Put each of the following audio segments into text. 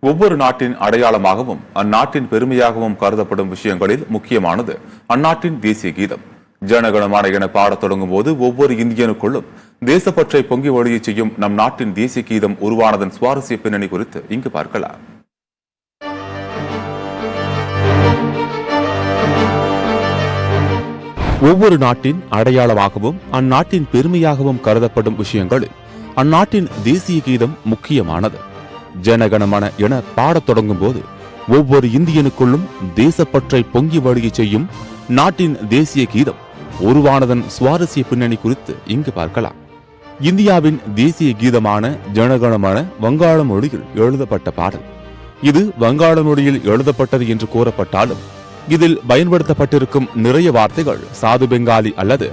ஒவ்வொரு நாட்டின் அடையாளமாகவும் அந்நாட்டின் பெருமையாகவும் கருதப்படும் விஷயங்களில் முக்கியமானது அந்நாட்டின் தேசிய கீதம். ஜனகணமன என பாடத் தொடங்கும் போது ஒவ்வொரு இந்தியனுக்குள்ளும் தேசப்பற்றை பொங்கி வழியச் செய்யும் நம் நாட்டின் தேசிய கீதம் உருவானதன் சுவாரஸ்ய பின்னணி குறித்து இங்கு பார்க்கலாம். ஒவ்வொரு நாட்டின் அடையாளமாகவும் அந்நாட்டின் பெருமையாகவும் கருதப்படும் விஷயங்களில் அந்நாட்டின் தேசிய கீதம் முக்கியமானது. ஜனகணமன என பாடத் தொடங்கும் போது ஒவ்வொரு இந்தியனுக்குள்ளும் தேசப்பற்றை பொங்கி வழியச் செய்யும் நாட்டின் தேசிய கீதம் உருவானதன் சுவாரஸ்ய பின்னணி குறித்து இங்கு பார்க்கலாம். இந்தியாவின் தேசிய கீதமான ஜனகணமன வங்காள மொழியில் எழுதப்பட்ட பாடல். இது வங்காள மொழியில் எழுதப்பட்டது என்று கூறப்பட்டாலும் இதில் பயன்படுத்தப்பட்டிருக்கும் நிறைய வார்த்தைகள் சாது பெங்காலி அல்லது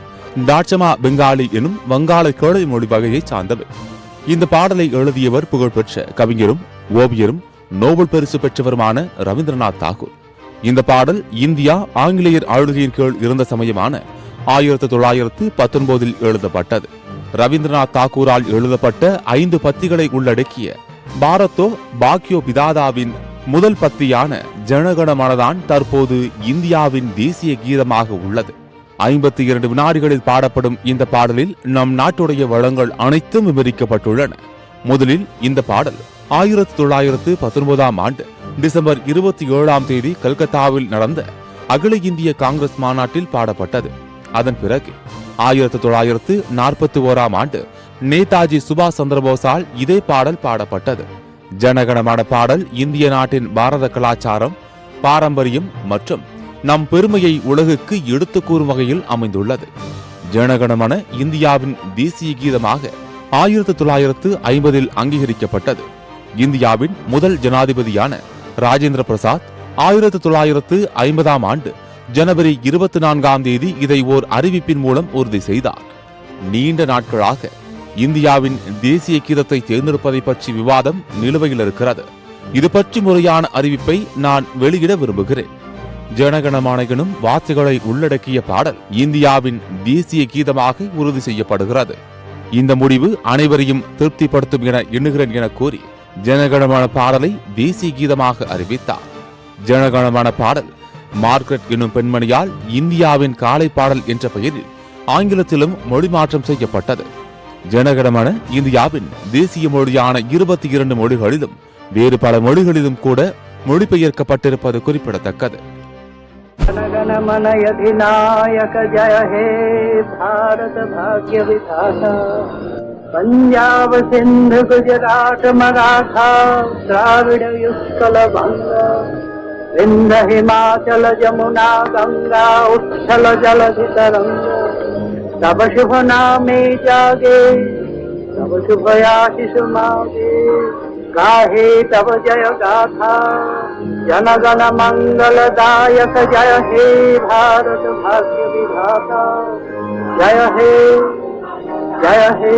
டாச்சமா பெங்காலி எனும் வங்காள கேளை மொழி வகையை சார்ந்தவை. இந்த பாடலை எழுதியவர் புகழ்பெற்ற கவிஞரும் ஓவியரும் நோபல் பரிசு பெற்றவருமான ரவீந்திரநாத் தாகூர். இந்த பாடல் இந்தியா ஆங்கிலேயர் ஆளுகையின் கீழ் இருந்த சமயமான 1919 எழுதப்பட்டது. ரவீந்திரநாத் தாகூரால் எழுதப்பட்ட 5 பத்திகளை உள்ளடக்கிய பாரதோ பாக்யோ பிதாதாவின் முதல் பத்தியான ஜனகணமனதான் தற்போது இந்தியாவின் தேசிய கீதமாக உள்ளது. 52 வினாடிகளில் பாடப்படும் இந்த பாடலில் நம் நாட்டுடைய வளங்கள் அனைத்தும் விவரிக்கப்பட்டுள்ளன. முதலில் இந்த பாடல் 1919 ஆண்டு டிசம்பர் 27 கல்கத்தாவில் நடந்த அகில இந்திய காங்கிரஸ் மாநாட்டில் பாடப்பட்டது. அதன் பிறகு 1941 ஆண்டு நேதாஜி சுபாஷ் சந்திரபோஸால் இதே பாடல் பாடப்பட்டது. ஜனகணமன பாடல் இந்திய நாட்டின் பாரத கலாச்சாரம், பாரம்பரியம் மற்றும் நம் பெருமையை உலகுக்கு எடுத்துக் கூறும் வகையில் அமைந்துள்ளது. ஜனகணமன இந்தியாவின் தேசிய கீதமாக 1950 அங்கீகரிக்கப்பட்டது. இந்தியாவின் முதல் ஜனாதிபதியான ராஜேந்திர பிரசாத் 1950 ஆண்டு ஜனவரி 24 இதை ஓர் அறிவிப்பின் மூலம் உறுதி செய்தார். நீண்ட நாட்களாக இந்தியாவின் தேசிய கீதத்தை தேர்ந்தெடுப்பதை பற்றி விவாதம் நிலுவையில் இருக்கிறது. இது பற்றி முறையான அறிவிப்பை நான் வெளியிட விரும்புகிறேன். ஜனகணமன எனும் வார்த்தைகளை உள்ளடக்கிய பாடல் இந்தியாவின் தேசிய கீதமாக உறுதி செய்யப்படுகிறது. இந்த முடிவு அனைவரையும் திருப்திப்படுத்தும் என எண்ணுகிறேன் என கூறி ஜனகணமன பாடலை தேசிய கீதமாக அறிவித்தார். ஜனகணமன பாடல் மார்கரெட் என்னும் பெண்மணியால் இந்தியாவின் காலை பாடல் என்ற பெயரில் ஆங்கிலத்திலும் மொழி மாற்றம் செய்யப்பட்டது. ஜனகணமன இந்தியாவின் தேசிய மொழியான 22 மொழிகளிலும் வேறு பல மொழிகளிலும் கூட மொழிபெயர்க்கப்பட்டிருப்பது குறிப்பிடத்தக்கது. जनगणमन अधिनायक जय हे भारत भाग्य विधाता पंजाब सिंध गुजरात मराठा द्राविड उत्कल बंगा विंध्य हिमाचल जमुना गंगा उच्छल जलधि तरंगा तब शुभ नामे जागे तब शुभ आशीष मागे गाहे तब जय गाथा जनगण मंगलदायक जय हे भारत भाग्य विधाता जय हे जय हे।